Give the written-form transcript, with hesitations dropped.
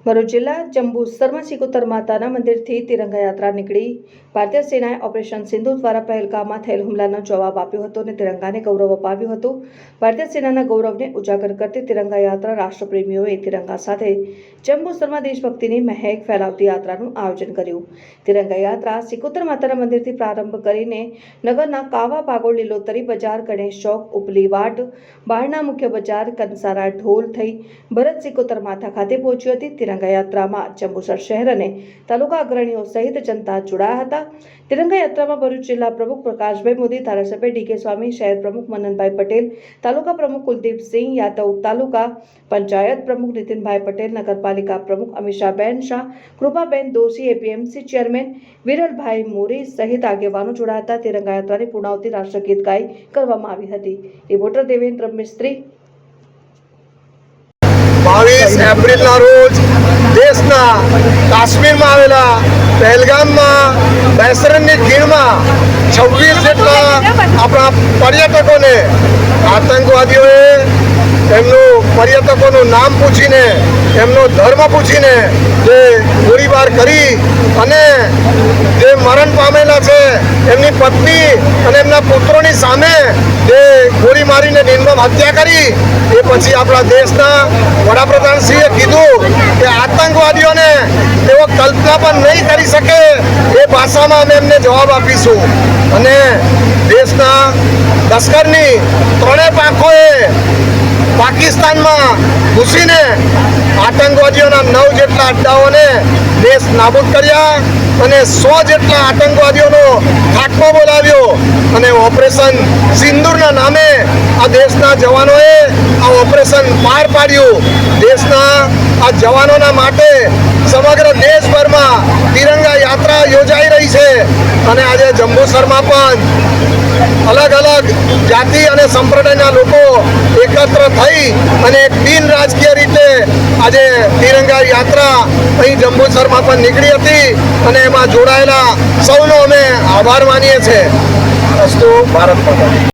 ભરૂચ જિલ્લા જંબુસરમાં સિકોતર માતાના મંદિરથી તિરંગા યાત્રા નીકળી ભારતીય સેનાએ ઓપરેશન સિંધુ દ્વારા પહેલગામમાં થયેલ હુમલાનો જવાબ આપ્યો હતો અને તિરંગાને ગૌરવ અપાવ્યું હતું। ભારતીય સેનાના ગૌરવને ઉજાગર કરતી તિરંગા યાત્રા રાષ્ટ્રપ્રેમીઓએ તિરંગા સાથે જંબુસરમાં દેશભક્તિની મહેક ફેલાવતી યાત્રાનું આયોજન કર્યું। તિરંગા યાત્રા સિકોતર માતાના મંદિરથી પ્રારંભ કરીને નગરના કાવા ભાગોળ લીલોતરી બજાર ગણેશ ચોક ઉપલી વાટ બારણા મુખ્ય બજાર કંસારા ઢોલ થઈ ભરત સિકોતર માતા ખાતે પહોંચી હતી। તિરંગા યાત્રામાં જંબુસર શહેર અને તાલુકા અગ્રણીઓ સહિત જનતા જોડાયા હતા। તિરંગા યાત્રામાં ભરૂચ જિલ્લા પ્રમુખ પ્રકાશભાઈ મોદી, ધારાસભ્ય ડીકે સ્વામી, શહેર પ્રમુખ મનનભાઈ પટેલ, તાલુકા પ્રમુખ કુલદીપસિંહ યાદવ, તાલુકા પંચાયત પ્રમુખ નીતિનભાઈ પટેલ, નગરપાલિકા પ્રમુખ અમીષાબેન શાહ, કૃપાબેન દોશી, એપીએમસી ચેરમેન વિરલભાઈ મોરી સહિત આગેવાનો જોડાયા હતા। તિરંગા યાત્રાની પૂર્ણાહુતિ રાષ્ટ્રગીત ગાઈ કરવામાં આવી હતી। રિપોર્ટર દેવેન્દ્ર મિસ્ત્રી। 22 એપ્રિલના રોજ દેશના કાશ્મીરમાં આવેલા પહેલગામમાં બેસરણની ખીણમાં 26 જેટલા આપણા પર્યટકોને આતંકવાદીઓએ પર્યટકોનું નામ પૂછીને એમનો ધર્મ પૂછીને જે ગોળીબાર કરી અને જે મરણ પામેલા છે એમની પત્ની અને એમના પુત્રોની સામે જે ગોળી મારીને નિર્મમ હત્યા કરી એ પછી આપણા દેશના વડાપ્રધાનશ્રીએ કીધું કે આતંકવાદીઓને તેઓ કલ્પના પણ નહીં કરી શકે એ ભાષામાં અમે એમને જવાબ આપીશું। અને દેશના લશ્કરની ત્રણેય પાંખોએ પાકિસ્તાનમાં ઘૂસીને આતંકવાદીઓના 9 જેટલા અડ્ડાઓને દેશ નાબૂદ કર્યા અને 100 જેટલા આતંકવાદીઓનો ખાત્મો બોલાવ્યો અને ઓપરેશન સિંદૂરના નામે આ દેશના જવાનોએ આ ઓપરેશન પાર પાડ્યું। દેશના આ જવાનોના માટે સમગ્ર દેશભરમાં તિરંગા યાત્રા યોજાઈ રહી છે અને આજે જંબુસરમાં પણ અલગ અલગ જાતિ અને સંપ્રદાયના લોકો એકત્ર થઈ અને એક બિન રાજકીય રીતે આજે તિરંગા યાત્રા અહીં જંબુસરમાં પણ નીકળી હતી અને એમાં જોડાયેલા સૌનો અમે આભાર માનીએ છીએ। અસ્તુ ભારત માતા।